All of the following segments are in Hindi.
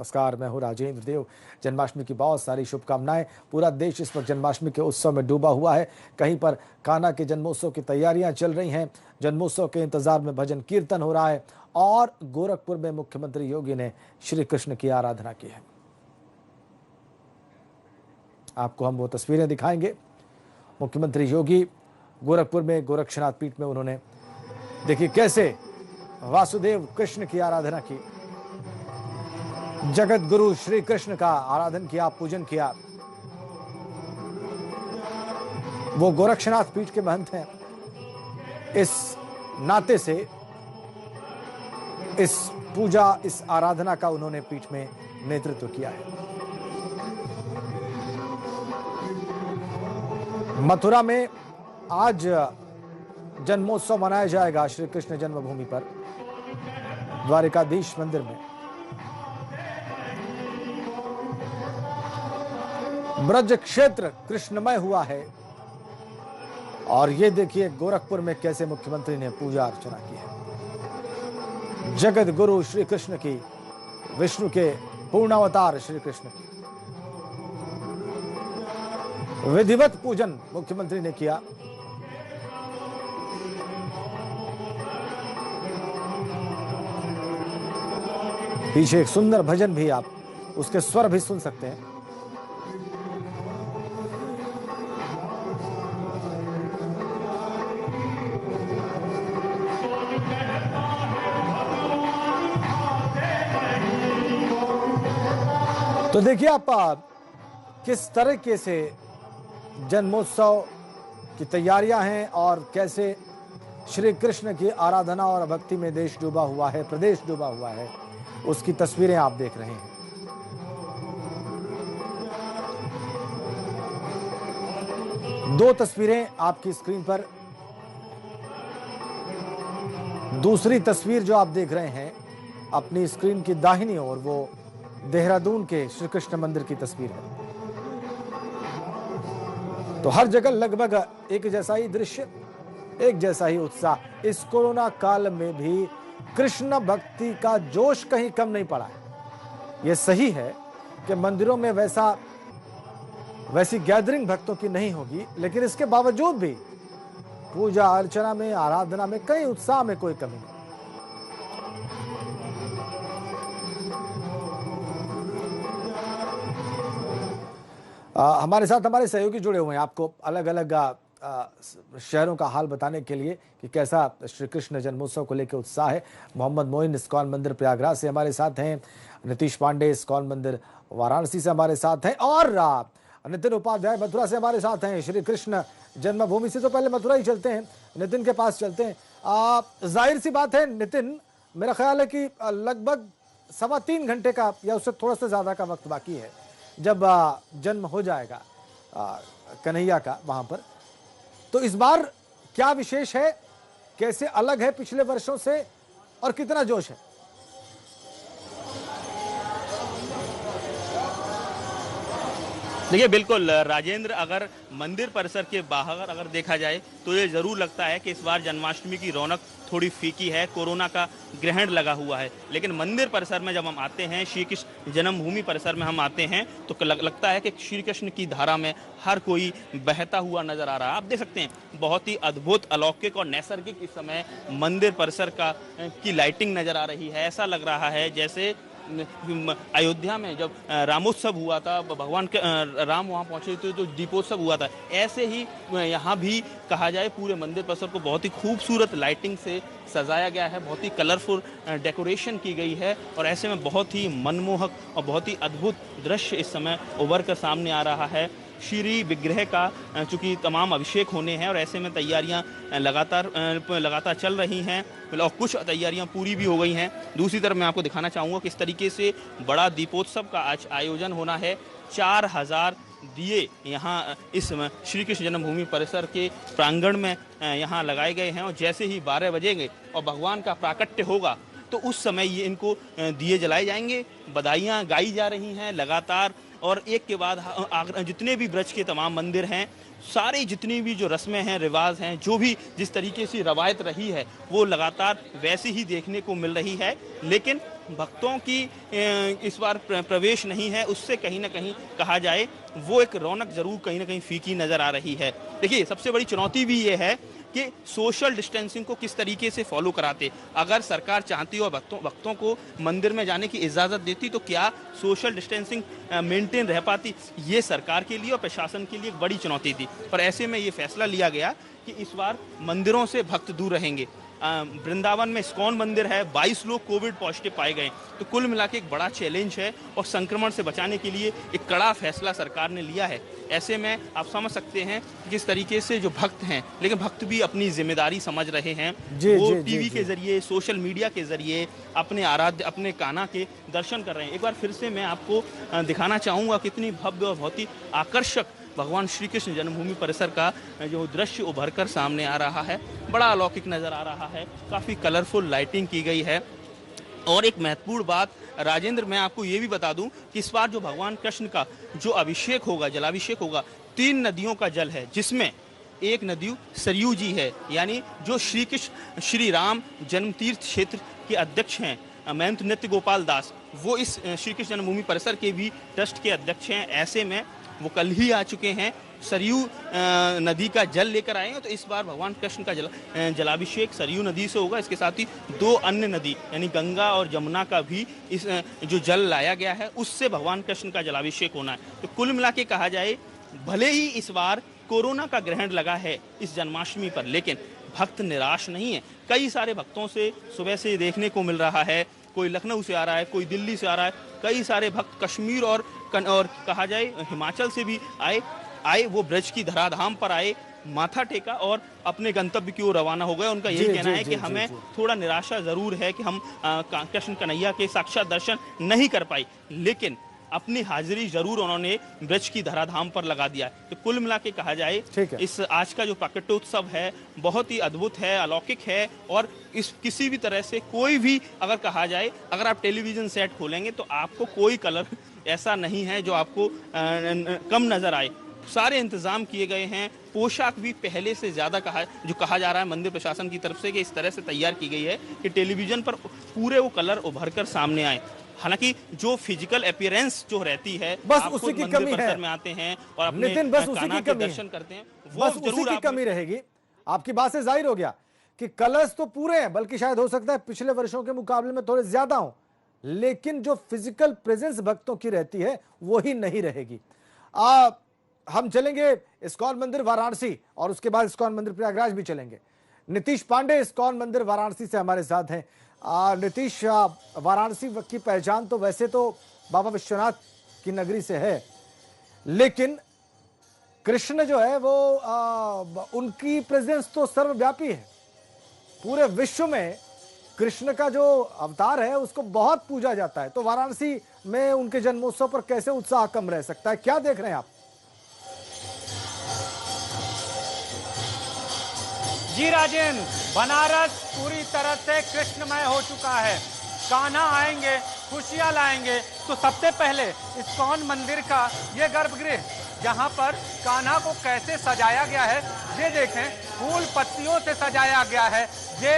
नमस्कार, मैं हूं राजेंद्र देव। जन्माष्टमी की बहुत सारी शुभकामनाएं। पूरा देश इस वक्त जन्माष्टमी के उत्सव में डूबा हुआ है। कहीं पर कान्हा के जन्मोत्सव की तैयारियां चल रही हैं। जन्मोत्सव के इंतजार में भजन कीर्तन हो रहा है और गोरखपुर में मुख्यमंत्री योगी ने श्री कृष्ण की आराधना की है। आपको हम वो तस्वीरें दिखाएंगे। मुख्यमंत्री योगी गोरखपुर में गोरक्षनाथ पीठ में उन्होंने देखिए कैसे वासुदेव कृष्ण की आराधना की, जगत गुरु श्री कृष्ण का आराधन किया, पूजन किया। वो गोरक्षनाथ पीठ के महंत हैं। इस नाते से इस पूजा, इस आराधना का उन्होंने पीठ में नेतृत्व किया है। मथुरा में आज जन्मोत्सव मनाया जाएगा श्री कृष्ण जन्मभूमि पर, द्वारिकाधीश मंदिर में। ब्रज क्षेत्र कृष्णमय हुआ है और ये देखिए गोरखपुर में कैसे मुख्यमंत्री ने पूजा अर्चना की है। जगत गुरु श्री कृष्ण की, विष्णु के पूर्णावतार श्री कृष्ण की विधिवत पूजन मुख्यमंत्री ने किया। पीछे एक सुंदर भजन भी, आप उसके स्वर भी सुन सकते हैं। तो देखिए आप किस तरीके से जन्मोत्सव की तैयारियां हैं और कैसे श्री कृष्ण की आराधना और भक्ति में देश डूबा हुआ है, प्रदेश डूबा हुआ है, उसकी तस्वीरें आप देख रहे हैं। दो तस्वीरें आपकी स्क्रीन पर। दूसरी तस्वीर जो आप देख रहे हैं अपनी स्क्रीन की दाहिनी ओर, वो देहरादून के श्री कृष्ण मंदिर की तस्वीर है। तो हर जगह लगभग एक जैसा ही दृश्य, एक जैसा ही उत्साह। इस कोरोना काल में भी कृष्ण भक्ति का जोश कहीं कम नहीं पड़ा है। यह सही है कि मंदिरों में वैसी गैदरिंग भक्तों की नहीं होगी, लेकिन इसके बावजूद भी पूजा अर्चना में, आराधना में, कई उत्साह में कोई कमी नहीं। हमारे साथ हमारे सहयोगी जुड़े हुए हैं आपको अलग अलग शहरों का हाल बताने के लिए कि कैसा श्री कृष्ण जन्मोत्सव को लेकर उत्साह है। मोहम्मद मोइन इस्कॉन मंदिर प्रयागराज से हमारे साथ हैं, नीतीश पांडे इस्कॉन मंदिर वाराणसी से हमारे साथ हैं और नितिन उपाध्याय मथुरा से हमारे साथ हैं। श्री कृष्ण जन्मभूमि से तो पहले मथुरा ही चलते हैं, नितिन के पास चलते हैं। जाहिर सी बात है नितिन, मेरा ख्याल है कि लगभग 3.25 घंटे का या उससे थोड़ा सा ज्यादा का वक्त बाकी है जब जन्म हो जाएगा कन्हैया का वहां पर। तो इस बार क्या विशेष है, कैसे अलग है पिछले वर्षों से और कितना जोश है? देखिए बिल्कुल राजेंद्र, अगर मंदिर परिसर के बाहर अगर देखा जाए तो ये जरूर लगता है कि इस बार जन्माष्टमी की रौनक थोड़ी फीकी है, कोरोना का ग्रहण लगा हुआ है। लेकिन मंदिर परिसर में जब हम आते हैं, श्री कृष्ण जन्मभूमि परिसर में हम आते हैं तो लगता है कि श्री कृष्ण की धारा में हर कोई बहता हुआ नजर आ रहा है। आप देख सकते हैं बहुत ही अद्भुत, अलौकिक और नैसर्गिक इस समय मंदिर परिसर की लाइटिंग नजर आ रही है। ऐसा लग रहा है जैसे अयोध्या में जब रामोत्सव हुआ था, भगवान के राम वहाँ पहुंचे थे तो दीपोत्सव हुआ था, ऐसे ही यहाँ भी कहा जाए पूरे मंदिर परिसर को बहुत ही खूबसूरत लाइटिंग से सजाया गया है, बहुत ही कलरफुल डेकोरेशन की गई है और ऐसे में बहुत ही मनमोहक और बहुत ही अद्भुत दृश्य इस समय उभर कर सामने आ रहा है। श्री विग्रह का चूंकि तमाम अभिषेक होने हैं और ऐसे में तैयारियां लगातार चल रही हैं और कुछ तैयारियां पूरी भी हो गई हैं। दूसरी तरफ मैं आपको दिखाना चाहूँगा किस तरीके से बड़ा दीपोत्सव का आज आयोजन होना है। 4000 दिए यहाँ इस श्री कृष्ण जन्मभूमि परिसर के प्रांगण में यहाँ लगाए गए हैं और जैसे ही 12 बजेंगे और भगवान का प्राकट्य होगा तो उस समय ये इनको दिए जलाए जाएंगे। बधाइयाँ गाई जा रही हैं, लगातार और एक के बाद जितने भी ब्रज के तमाम मंदिर हैं, सारी जितनी भी जो रस्में हैं, रिवाज हैं, जो भी जिस तरीके से रवायत रही है वो लगातार वैसी ही देखने को मिल रही है। लेकिन भक्तों की इस बार प्रवेश नहीं है, उससे कहीं ना कहीं कहा जाए वो एक रौनक जरूर कहीं ना कहीं फीकी नजर आ रही है। देखिए, सबसे बड़ी चुनौती भी ये है कि सोशल डिस्टेंसिंग को किस तरीके से फॉलो कराते। अगर सरकार चाहती और भक्तों को मंदिर में जाने की इजाज़त देती तो क्या सोशल डिस्टेंसिंग मेंटेन रह पाती? ये सरकार के लिए और प्रशासन के लिए एक बड़ी चुनौती थी। पर ऐसे में ये फैसला लिया गया कि इस बार मंदिरों से भक्त दूर रहेंगे। वृंदावन में इस्कॉन मंदिर है, 22 लोग कोविड पॉजिटिव पाए गए। तो कुल मिला के एक बड़ा चैलेंज है और संक्रमण से बचाने के लिए एक कड़ा फैसला सरकार ने लिया है। ऐसे में आप समझ सकते हैं किस तरीके से जो भक्त हैं, लेकिन भक्त भी अपनी जिम्मेदारी समझ रहे हैं। वो टीवी के जरिए, सोशल मीडिया के जरिए अपने आराध्य, अपने कान्हा के दर्शन कर रहे हैं। एक बार फिर से मैं आपको दिखाना चाहूँगा कितनी भव्य और बहुत ही आकर्षक भगवान श्री कृष्ण जन्मभूमि परिसर का जो दृश्य उभर कर सामने आ रहा है। बड़ा अलौकिक नज़र आ रहा है, काफ़ी कलरफुल लाइटिंग की गई है। और एक महत्वपूर्ण बात राजेंद्र, मैं आपको ये भी बता दूं कि इस बार जो भगवान कृष्ण का जो अभिषेक होगा, जलाभिषेक होगा, 3 नदियों का जल है, जिसमें एक नदी सरयू जी है, यानी जो श्री राम जन्म तीर्थ क्षेत्र के अध्यक्ष हैं महंत नृत्य गोपाल दास, वो इस श्री कृष्ण जन्मभूमि परिसर के भी ट्रस्ट के अध्यक्ष हैं। ऐसे में वो कल ही आ चुके हैं, सरयू नदी का जल लेकर आए हैं। तो इस बार भगवान कृष्ण का जलाभिषेक सरयू नदी से होगा। इसके साथ ही 2 अन्य नदी यानी गंगा और जमुना का भी इस जो जल लाया गया है उससे भगवान कृष्ण का जलाभिषेक होना है। तो कुल मिला के कहा जाए, भले ही इस बार कोरोना का ग्रहण लगा है इस जन्माष्टमी पर, लेकिन भक्त निराश नहीं है। कई सारे भक्तों से सुबह से देखने को मिल रहा है, कोई लखनऊ से आ रहा है, कोई दिल्ली से आ रहा है, कई सारे भक्त कश्मीर और कहा जाए हिमाचल से भी आए वो ब्रज की धराधाम पर आए, माथा टेका और अपने गंतव्य की ओर रवाना हो गए। उनका यही कहना है कि हमें थोड़ा निराशा जरूर है कि हम कृष्ण कन्हैया के साक्षात दर्शन नहीं कर पाए, लेकिन अपनी हाजिरी जरूर उन्होंने ब्रज की धराधाम पर लगा दिया है। तो कुल मिला के कहा जाए, इस आज का जो प्राकट्योत्सव है बहुत ही अद्भुत है, अलौकिक है। और इस किसी भी तरह से कोई भी अगर कहा जाए, अगर आप टेलीविजन सेट खोलेंगे तो आपको कोई कलर ऐसा नहीं है जो आपको कम नजर आए। सारे इंतजाम किए गए हैं। पोशाक भी पहले से ज्यादा कहा जा रहा है मंदिर प्रशासन की तरफ से कि इस तरह से तैयार की गई है कि टेलीविजन पर पूरे वो कलर उभर कर सामने आए। हालांकि जो फिजिकल अपीयरेंस जो रहती है, बस उसी की कमी है। में आते हैं और अपने कान्हा के दर्शन करते हैं, वो बस उसी की कमी रहेगी। आपकी बात से जाहिर हो गया कि कलर्स तो पूरे हैं, बल्कि शायद हो सकता है पिछले वर्षों के मुकाबले में थोड़े ज्यादा हो, लेकिन जो फिजिकल प्रेजेंस भक्तों की रहती है वो ही नहीं रहेगी। हम चलेंगे इस्कॉन मंदिर वाराणसी और उसके बाद इस्कॉन मंदिर प्रयागराज भी चलेंगे। नीतीश पांडे इस्कॉन मंदिर वाराणसी से हमारे साथ हैं। नीतीश, वाराणसी की पहचान तो वैसे तो बाबा विश्वनाथ की नगरी से है, लेकिन कृष्ण जो है वो उनकी प्रेजेंस तो सर्वव्यापी है। पूरे विश्व में कृष्ण का जो अवतार है उसको बहुत पूजा जाता है। तो वाराणसी में उनके जन्मोत्सव पर कैसे उत्साह कम रह सकता है, क्या देख रहे हैं आप? जी राजेंद्र, बनारस पूरी तरह से कृष्णमय हो चुका है। कान्हा आएंगे, खुशियां लाएंगे, तो सबसे पहले इस्कॉन मंदिर का ये गर्भगृह जहां पर कान्हा को कैसे सजाया गया है, ये देखें। फूल पत्तियों से सजाया गया है। ये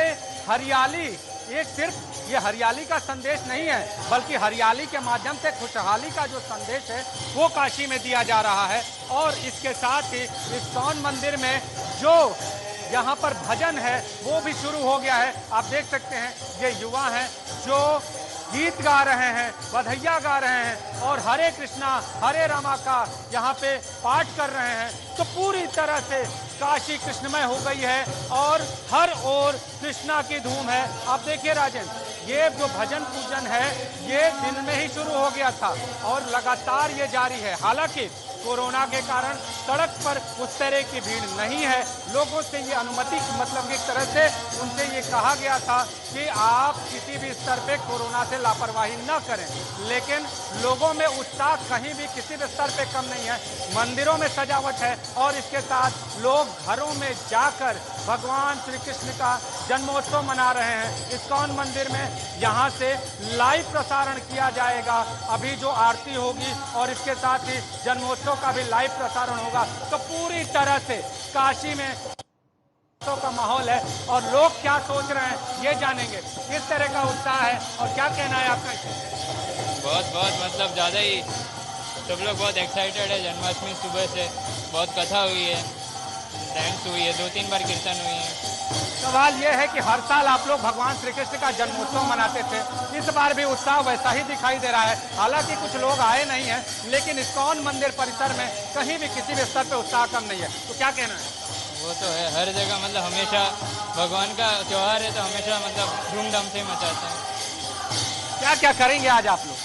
हरियाली, एक सिर्फ ये हरियाली का संदेश नहीं है, बल्कि हरियाली के माध्यम से खुशहाली का जो संदेश है वो काशी में दिया जा रहा है। और इसके साथ ही इस्कॉन मंदिर में जो यहाँ पर भजन है वो भी शुरू हो गया है। आप देख सकते हैं ये युवा हैं जो गीत गा रहे हैं, बधैया गा रहे हैं और हरे कृष्णा हरे रामा का यहाँ पे पाठ कर रहे हैं। तो पूरी तरह से काशी कृष्णमय हो गई है और हर ओर कृष्णा की धूम है। आप देखिए राजेंद्र, ये जो भजन पूजन है ये दिन में ही शुरू हो गया था और लगातार ये जारी है। हालांकि कोरोना के कारण सड़क पर उस तरह की भीड़ नहीं है। लोगों से ये अनुमति मतलब एक तरह से उनसे ये कहा गया था कि आप किसी भी स्तर पे कोरोना से लापरवाही न करें, लेकिन लोगों में उत्साह कहीं भी किसी भी स्तर पे कम नहीं है। मंदिरों में सजावट है और इसके साथ लोग घरों में जाकर भगवान श्री कृष्ण का जन्मोत्सव मना रहे हैं। इस्कॉन मंदिर में यहाँ से लाइव प्रसारण किया जाएगा। अभी जो आरती होगी और इसके साथ ही जन्मोत्सव का भी लाइव प्रसारण होगा। तो पूरी तरह से काशी में का माहौल है और लोग क्या सोच रहे हैं ये जानेंगे। किस तरह का उत्साह है और क्या कहना है आपका? बहुत मतलब ज़्यादा ही सब लोग बहुत एक्साइटेड है। जन्माष्टमी सुबह से बहुत कथा हुई है, डांस हुई है, 2-3 बार कीर्तन हुई है। सवाल यह है कि हर साल आप लोग भगवान श्री कृष्ण का जन्मोत्सव मनाते थे, इस बार भी उत्साह वैसा ही दिखाई दे रहा है। हालांकि कुछ लोग आए नहीं हैं, लेकिन इस्कॉन मंदिर परिसर में कहीं भी किसी भी स्तर पे उत्साह कम नहीं है। तो क्या कहना है? वो तो है, हर जगह मतलब हमेशा भगवान का त्योहार है तो हमेशा मतलब धूमधाम से मचाते हैं। क्या क्या करेंगे आज आप लोग?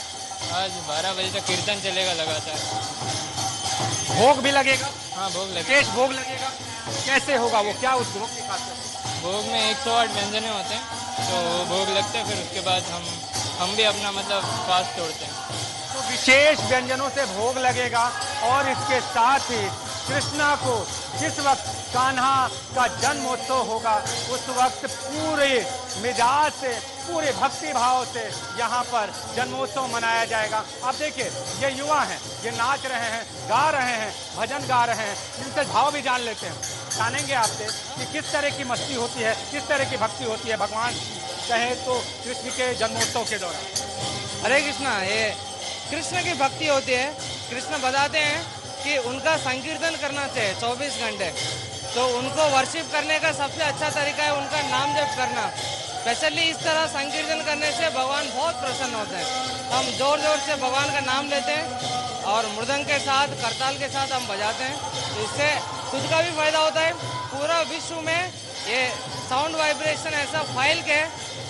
आज 12 बजे तक कीर्तन चलेगा लगातार। भोग भी लगेगा? हाँ, भोग लगेगा। विशेष भोग लगेगा? कैसे होगा वो, क्या उस भोग की खासियत? भोग में 108 व्यंजने होते हैं, तो वो भोग लगते हैं। फिर उसके बाद हम भी अपना मतलब फास्ट तोड़ते हैं। तो विशेष व्यंजनों से भोग लगेगा और इसके साथ ही कृष्णा को जिस वक्त कान्हा का जन्मोत्सव होगा उस वक्त पूरे मिजाज से, पूरे भक्ति भाव से यहाँ पर जन्मोत्सव मनाया जाएगा। अब देखिए ये युवा हैं, ये नाच रहे हैं, गा रहे हैं, भजन गा रहे हैं। इनसे भाव भी जान लेते हैं, जानेंगे आपसे कि किस तरह की मस्ती होती है, किस तरह की भक्ति होती है भगवान कहे तो कृष्ण के जन्मोत्सव के दौरान। हरे कृष्णा, ये कृष्ण की भक्ति होती है। कृष्ण बताते हैं कि उनका संकीर्तन करना चाहिए 24 घंटे। तो उनको वर्शिप करने का सबसे अच्छा तरीका है उनका नाम जप करना। स्पेशली इस तरह संकीर्तन करने से भगवान बहुत प्रसन्न होते हैं। हम जोर जोर से भगवान का नाम लेते हैं और मृदंग के साथ, करताल के साथ हम बजाते हैं। तो इससे खुद का भी फायदा होता है, पूरा विश्व में ये साउंड वाइब्रेशन ऐसा फैल के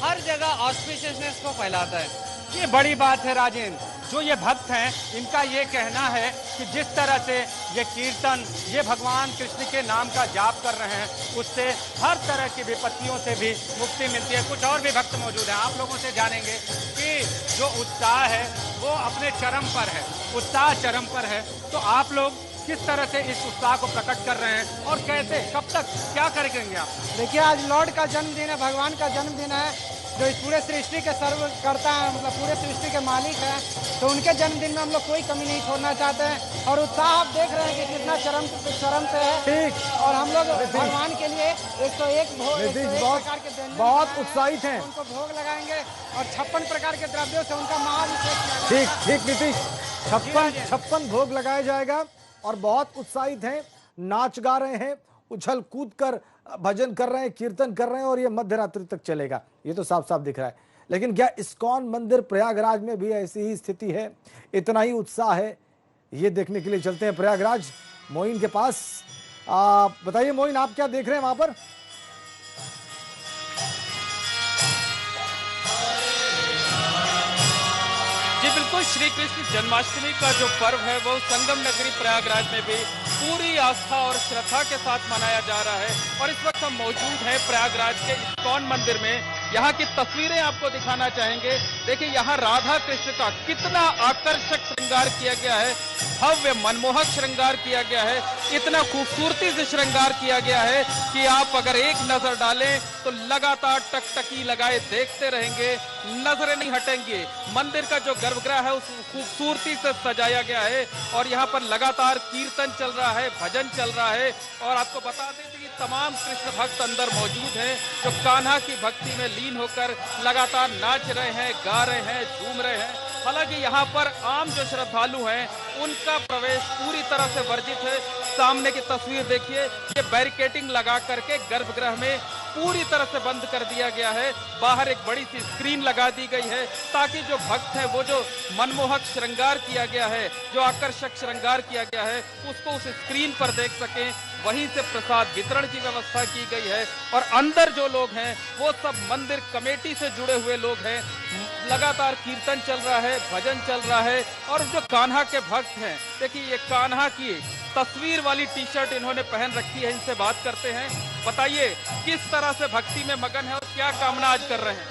हर जगह ऑस्पिशियसनेस को फैलाता है। ये बड़ी बात है राजेंद्र। जो ये भक्त हैं इनका ये कहना है कि जिस तरह से ये कीर्तन, ये भगवान कृष्ण के नाम का जाप कर रहे हैं, उससे हर तरह की विपत्तियों से भी मुक्ति मिलती है। कुछ और भी भक्त मौजूद हैं, आप लोगों से जानेंगे कि जो उत्साह है वो अपने चरम पर है, उत्साह चरम पर है। तो आप लोग किस तरह से इस उत्साह को प्रकट कर रहे हैं और कैसे, कब तक, क्या करेंगे आप? देखिए, आज लॉर्ड का जन्मदिन है, भगवान का जन्मदिन है, जो इस पूरे सृष्टि के सर्व करता है, मतलब पूरे सृष्टि के मालिक हैं। तो उनके जन्मदिन में हम लोग कोई कमी नहीं छोड़ना चाहते हैं। और उत्साह आप देख रहे हैं कि कितना चरम पे है। ठीक। और हम लोग भगवान के लिए 101 बहुत उत्साहित हैं। उनको भोग लगाएंगे और 56 प्रकार के द्रव्यों से उनका महाअभिषेक किया जाएगा। ठीक नीतीश, 56 भोग लगाया जाएगा और बहुत उत्साहित हैं, नाच गा रहे हैं, उछल कूद कर भजन कर रहे हैं, कीर्तन कर रहे हैं और ये मध्य रात्रि तक चलेगा। ये तो साफ साफ दिख रहा है। लेकिन क्या इस्कॉन मंदिर प्रयागराज में भी ऐसी ही स्थिति है, इतना ही उत्साह है? ये देखने के लिए चलते हैं प्रयागराज मोइन के पास। बताइए मोइन, आप क्या देख रहे हैं वहां पर? जी बिल्कुल, श्री कृष्ण जन्माष्टमी का जो पर्व है वो संगम नगरी प्रयागराज में भी पूरी आस्था और श्रद्धा के साथ मनाया जा रहा है। और इस वक्त हम मौजूद हैं प्रयागराज के इस्कॉन मंदिर में। यहाँ की तस्वीरें आपको दिखाना चाहेंगे। देखिए यहाँ राधा कृष्ण का कितना आकर्षक श्रृंगार किया गया है, भव्य मनमोहक श्रृंगार किया गया है, इतना खूबसूरती से श्रृंगार किया गया है कि आप अगर एक नजर डालें तो लगातार टकटकी लगाए देखते रहेंगे, नजरें नहीं हटेंगे। मंदिर का जो गर्भगृह है उस खूबसूरती से सजाया गया है और यहाँ पर लगातार कीर्तन चल रहा है, भजन चल रहा है। और आपको बता दें कि तमाम कृष्ण भक्त अंदर मौजूद हैं जो कान्हा की भक्ति में लीन होकर लगातार नाच रहे हैं, गा रहे हैं, झूम रहे हैं। हालांकि यहाँ पर आम जो श्रद्धालु हैं उनका प्रवेश पूरी तरह से वर्जित है। सामने की तस्वीर देखिए, ये बैरिकेडिंग लगा करके गर्भगृह में पूरी तरह से बंद कर दिया गया है। बाहर एक बड़ी सी स्क्रीन लगा दी गई है ताकि जो भक्त हैं वो जो मनमोहक श्रृंगार किया गया है, जो आकर्षक श्रृंगार किया गया है, उसको उस स्क्रीन पर देख सकें। वहीं से प्रसाद वितरण की व्यवस्था की गई है और अंदर जो लोग हैं वो सब मंदिर कमेटी से जुड़े हुए लोग हैं। लगातार कीर्तन चल रहा है, भजन चल रहा है और जो कान्हा के भक्त हैं, देखिए ये कान्हा की तस्वीर वाली टी शर्ट इन्होंने पहन रखी है। इनसे बात करते हैं, बताइए किस तरह से भक्ति में मगन है और क्या कामना आज कर रहे हैं।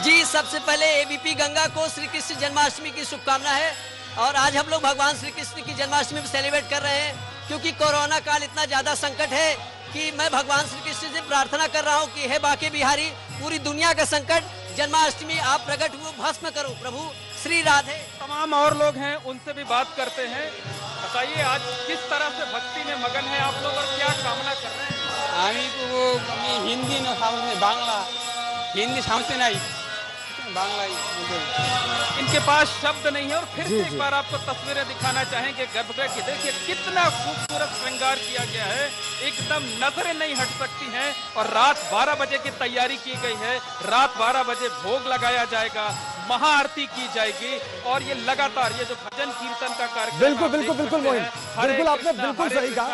जी, सबसे पहले एबीपी गंगा को श्री कृष्ण जन्माष्टमी की शुभकामना है और आज हम लोग भगवान श्री कृष्ण की जन्माष्टमी सेलिब्रेट कर रहे हैं क्योंकि कोरोना काल इतना ज्यादा संकट है कि मैं भगवान श्री कृष्ण से प्रार्थना कर रहा हूं कि हे बाके बिहारी, पूरी दुनिया का संकट जन्माष्टमी आप प्रकट हुए भस्म करो प्रभु श्री राधे। तमाम और लोग हैं, उनसे भी बात करते हैं। बताइए आज किस तरह से भक्ति में मगन है आप लोग और क्या कामना कर रहे हैं। हिंदी न समझते बांग्ला, हिंदी समझते नहीं बांग्ला। इनके पास शब्द नहीं है और फिर से एक बार आपको तस्वीरें दिखाना चाहेंगे गर्भगृह की। देखिए कितना खूबसूरत श्रृंगार किया गया है, एकदम नजरें नहीं हट सकती हैं और रात 12 बजे की तैयारी की गई है। रात 12 बजे भोग लगाया जाएगा, महाआरती की जाएगी और ये लगातार ये जो भजन कीर्तन का कार्यक्रम बिल्कुल मोइन, बिल्कुल आपने बिल्कुल सही कहा।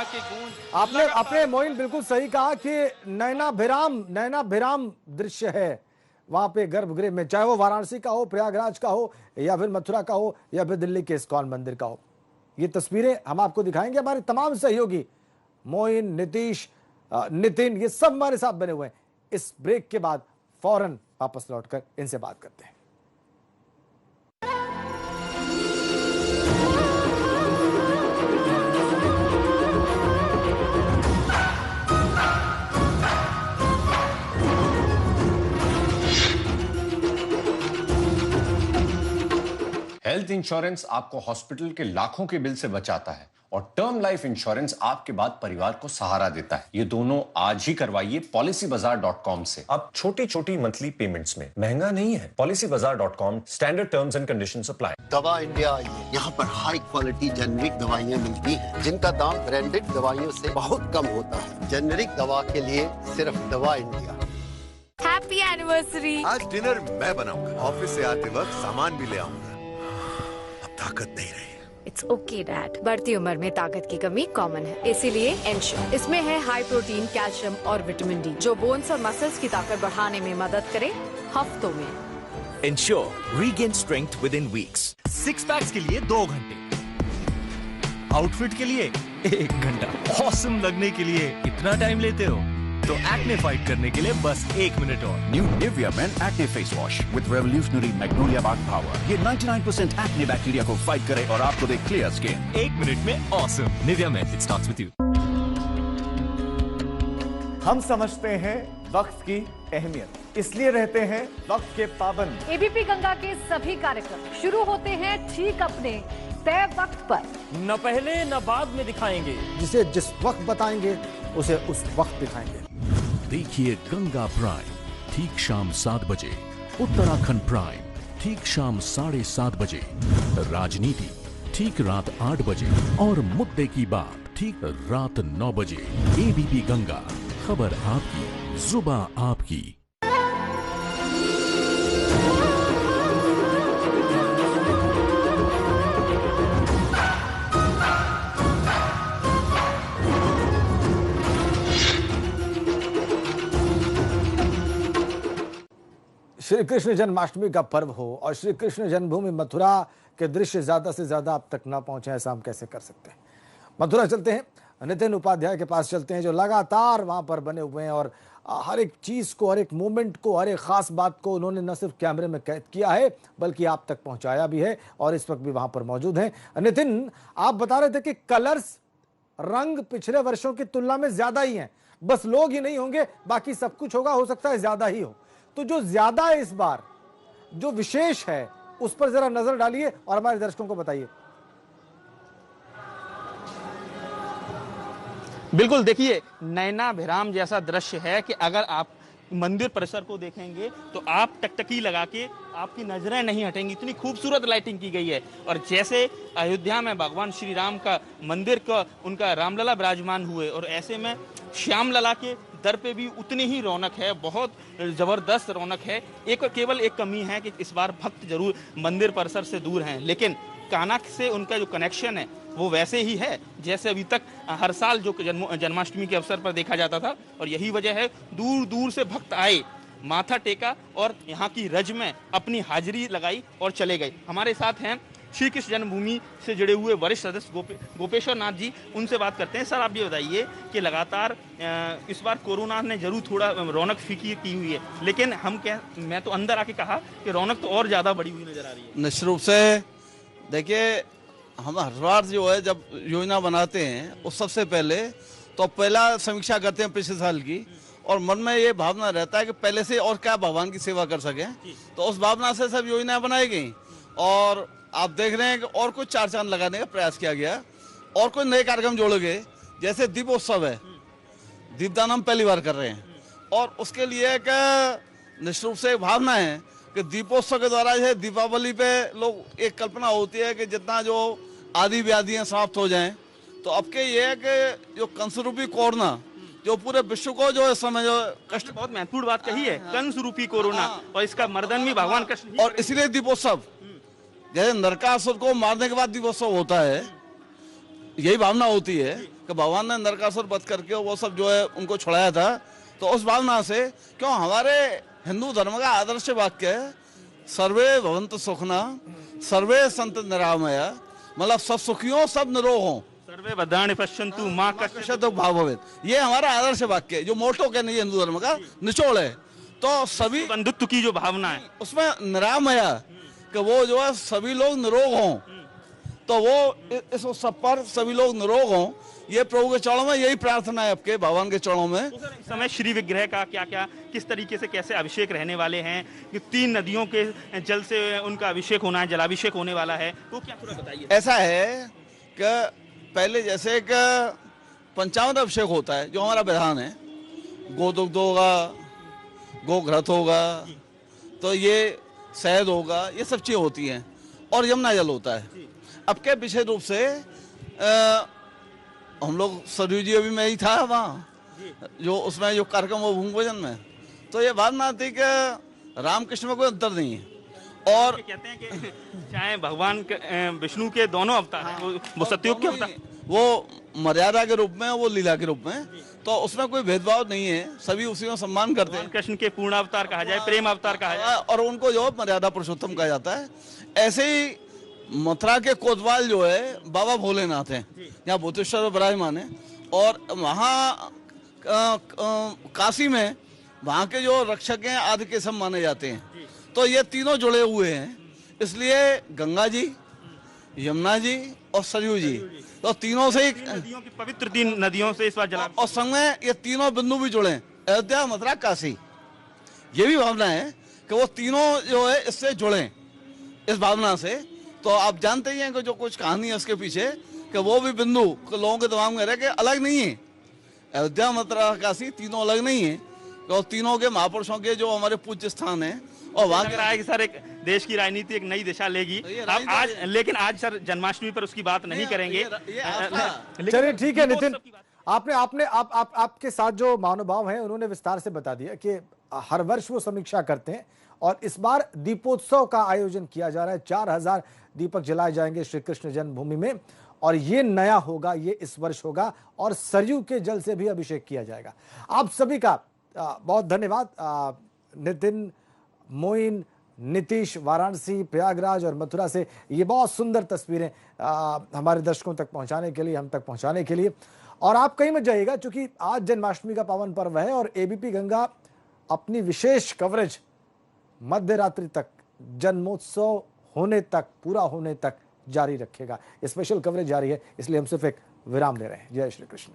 आपने मोइन बिल्कुल सही कहा कि नैनाभिराम दृश्य है वहां पे गर्भगृह में, चाहे वो वाराणसी का हो, प्रयागराज का हो या फिर मथुरा का हो या फिर दिल्ली के इस्कॉन मंदिर का हो। ये तस्वीरें हम आपको दिखाएंगे। हमारे तमाम सहयोगी मोइन, नीतीश, नितिन, ये सब हमारे साथ बने हुए हैं। इस ब्रेक के बाद फौरन वापस लौटकर इनसे बात करते हैं। हेल्थ इंश्योरेंस आपको हॉस्पिटल के लाखों के बिल से बचाता है और टर्म लाइफ इंश्योरेंस आपके बाद परिवार को सहारा देता है। ये दोनों आज ही करवाइए policybazaar.com से। अब छोटी छोटी मंथली पेमेंट्स में महंगा नहीं है। policybazaar.com, standard terms and conditions apply. दवा इंडिया आइए, यहाँ पर हाई क्वालिटी जेनेरिक दवाइयाँ मिलती हैं जिनका दाम ब्रांडेड दवाइयों से बहुत कम होता है। जेनेरिक दवा के लिए सिर्फ दवा इंडिया। Happy anniversary. आज डिनर मैं बनाऊंगा, ऑफिस से आते वक्त सामान भी ले आऊंगा। अब ताकत नहीं रही। इट्स ओके डैड, बढ़ती उम्र में ताकत की कमी कॉमन है, इसीलिए एंश्योर। इसमें है हाई प्रोटीन, कैल्शियम और विटामिन डी जो बोन्स और मसल्स की ताकत बढ़ाने में मदद करे हफ्तों में। Ensure, regain strength with in weeks. 6 PACS के लिए 2 घंटे, आउटफिट के लिए 1 घंटा, ऑसम लगने के लिए इतना टाइम लेते हो तो एक्ने फाइट करने के लिए बस 1 मिनट और। New Nivea men acne face wash with revolutionary Magnolia bath power. ये 99% एक्ने बैक्टीरिया को फाइट करे और आपको दे क्लियर स्किन। 1 मिनट में awesome. Nivea men, it starts with you. हम समझते हैं वक्त की अहमियत, इसलिए रहते हैं वक्त के पाबंद। एबीपी गंगा के सभी कार्यक्रम शुरू होते हैं ठीक अपने तय वक्त पर, न पहले न बाद में दिखाएंगे। जिसे जिस वक्त बताएंगे उसे उस वक्त दिखाएंगे। देखिए गंगा प्राइम ठीक शाम 7 बजे, उत्तराखंड प्राइम ठीक शाम 7:30 बजे, राजनीति ठीक रात 8 बजे और मुद्दे की बात ठीक रात 9 बजे। एबीपी गंगा, खबर आपकी, जुबां आपकी। श्री कृष्ण जन्माष्टमी का पर्व हो और श्री कृष्ण जन्मभूमि मथुरा के दृश्य ज्यादा से ज्यादा अब तक ना पहुंचे, ऐसा हम कैसे कर सकते हैं। मथुरा चलते हैं, नितिन उपाध्याय के पास चलते हैं जो लगातार वहां पर बने हुए हैं और हर एक चीज को, हर एक मोमेंट को, हर एक खास बात को उन्होंने न सिर्फ कैमरे में कैद किया है बल्कि आप तक पहुंचाया भी है और इस वक्त भी वहां पर मौजूद हैं। नितिन, आप बता रहे थे कि कलर्स, रंग पिछले वर्षों की तुलना में ज्यादा ही हैं, बस लोग ही नहीं होंगे, बाकी सब कुछ होगा, हो सकता है ज्यादा ही हो। तो जो ज्यादा है इस बार, जो विशेष है, उस पर जरा नजर डालिए और हमारे दर्शकों को बताइए। बिल्कुल, देखिए नैनाभिराम जैसा दृश्य है कि अगर आप मंदिर परिसर को देखेंगे तो आप टकटकी लगा के आपकी नजरें नहीं हटेंगी, इतनी खूबसूरत लाइटिंग की गई है। और जैसे अयोध्या में भगवान श्री राम का मंदिर का उनका रामलला विराजमान हुए और ऐसे में श्याम लला के दर पे भी उतनी ही रौनक है, बहुत जबरदस्त रौनक है। केवल एक कमी है कि इस बार भक्त जरूर मंदिर परिसर से दूर हैं, लेकिन कान्हा से उनका जो कनेक्शन है वो वैसे ही है जैसे अभी तक हर साल जो जन्माष्टमी के अवसर पर देखा जाता था। और यही वजह है दूर दूर से भक्त आए माथा टेका और यहाँ की रज में अपनी हाजिरी लगाई और चले गए। हमारे साथ हैं श्री कृष्ण जन्मभूमि से जुड़े हुए वरिष्ठ सदस्य गोपेश्वर नाथ जी, उनसे बात करते हैं। सर, आप ये बताइए कि लगातार इस बार कोरोना ने जरूर थोड़ा रौनक फीकी की हुई है, लेकिन मैं तो अंदर आके कहा कि रौनक तो और ज़्यादा बढ़ी हुई नजर आ रही है। निश्चित रूप से देखिए, हम हर बार जो है जब योजना बनाते हैं उस सबसे पहले तो पहला समीक्षा करते हैं पिछले साल की, और मन में ये भावना रहता है कि पहले से और क्या भगवान की सेवा कर सकें, तो उस भावना से सब योजनाएं बनाई गई। और आप देख रहे हैं कि और कुछ चार चांद लगाने का प्रयास किया गया और कुछ नए कार्यक्रम जोड़े गए, जैसे दीपोत्सव है, दीपदान हम पहली बार कर रहे हैं, और उसके लिए एक निश्चित रूप से भावना है कि दीपोत्सव के द्वारा जो दीपावली पे लोग एक कल्पना होती है कि जितना जो आदि व्याधियां समाप्त हो जाएं, तो अब के ये है कि जो कंसरूपी कोरोना जो पूरे विश्व को जो इस समय जो कष्ट, बहुत महत्वपूर्ण बात कही है, कंस रूपी कोरोना, और इसका मर्दन भी भगवान कृष्ण, और इसलिए दीपोत्सव, जैसे नरकासुर को मारने के बाद दीपोत्सव होता है, यही भावना होती है कि भगवान ने नरकासुर वध करके वो सब जो है उनको छुड़ाया था। तो उस भावना से, क्यों हमारे हिंदू धर्म का आदर्श वाक्य है सर्वे भवन्तु सुखिनः सर्वे सन्तु निरामया, मतलब सब सुखियों सब निरोग हों, सर्वे भद्राणि पश्यन्तु मां कश्चित् भाव भवेत्, ये हमारा आदर्श वाक्य है, जो मोटो कहने हिंदू धर्म का निचोड़ है। तो सभी बंधुत्व की जो भावना है उसमें निरामया कि वो जो है सभी लोग निरोग हों, तो वो इस सब पर सभी लोग निरोग हों, ये प्रभु के चरणों में यही प्रार्थना है, आपके भगवान के चरणों में। इस समय श्री विग्रह का क्या क्या किस तरीके से कैसे अभिषेक रहने वाले हैं, कि 3 नदियों के जल से उनका अभिषेक होना है, जलाभिषेक होने वाला है, तो क्या थोड़ा बताइए। ऐसा है कि पहले जैसे एक पंचामृत अभिषेक होता है जो हमारा विधान है, गोदुग्ध होगा, गोघृत होगा, तो ये शहद होगा, ये सब चीज़ें होती हैं, और यमुना जल होता है। अब के विशेष रूप से हम लोग सरयू जी अभी मैं ही था वहाँ, जो उसमें जो कार्यक्रम वो भूमि पूजन में, तो ये भावना थी कि रामकृष्ण में कोई अंतर नहीं है, और कहते हैं कि चाहे भगवान विष्णु के दोनों अवतार हैं, वो सतयुग के अवतार, वो मर्यादा के रूप में, वो लीला के रूप में, तो उसमें कोई भेदभाव नहीं है, सभी उसी में सम्मान करते हैं। कृष्ण के पूर्ण अवतार कहा जाए, प्रेम अवतार कहा जाए, और उनको जो मर्यादा पुरुषोत्तम कहा जाता है। ऐसे ही मथुरा के कोतवाल जो है बाबा भोलेनाथ हैं, यहाँ भूतेश्वर विराजमान है, और वहाँ काशी में वहाँ के जो रक्षक हैं आदि के सब माने जाते हैं, तो ये तीनों जुड़े हुए हैं, इसलिए गंगा जी, यमुना जी और सरयू जी, तो तीनों से ही नदियों की पवित्र 3 नदियों से इस बार जला, और संग में ये तीनों बिंदु भी जुड़े, अयोध्या, मथुरा, काशी, ये भी भावना है कि वो तीनों जो है इससे जुड़े, इस भावना से। तो आप जानते ही हैं कि जो कुछ कहानी है उसके पीछे, कि वो भी बिंदु लोगों के दिमाग में रह के अलग नहीं है, अयोध्या, मथुरा, काशी तीनों अलग नहीं है, और तीनों के महापुरुषों के जो हमारे पूज्य स्थान है, और वहाँ लग रहा है कि सर एक देश की राजनीति एक नई दिशा लेगी। अब आज, लेकिन आज सर जन्माष्टमी पर उसकी बात नहीं करेंगे। चलिए ठीक है नितिन, आपके साथ जो महानुभाव हैं उन्होंने विस्तार से बता दिया कि हर वर्ष वो समीक्षा करते हैं, और इस बार दीपोत्सव का आयोजन किया जा रहा है। 4000 दीपक जलाए जाएंगे श्री कृष्ण जन्मभूमि में, और ये नया होगा, ये इस वर्ष होगा, और सरयू के जल से भी अभिषेक किया जाएगा। आप सभी का बहुत धन्यवाद। नितिन, मोइन, नीतीश, वाराणसी, प्रयागराज और मथुरा से ये बहुत सुंदर तस्वीरें हमारे दर्शकों तक पहुंचाने के लिए, हम तक पहुंचाने के लिए। और आप कहीं मत जाइएगा, क्योंकि आज जन्माष्टमी का पावन पर्व है, और एबीपी गंगा अपनी विशेष कवरेज मध्य रात्रि तक, जन्मोत्सव होने तक, पूरा होने तक जारी रखेगा। स्पेशल कवरेज जारी है, इसलिए हम सिर्फ एक विराम ले रहे हैं। जय श्री कृष्ण।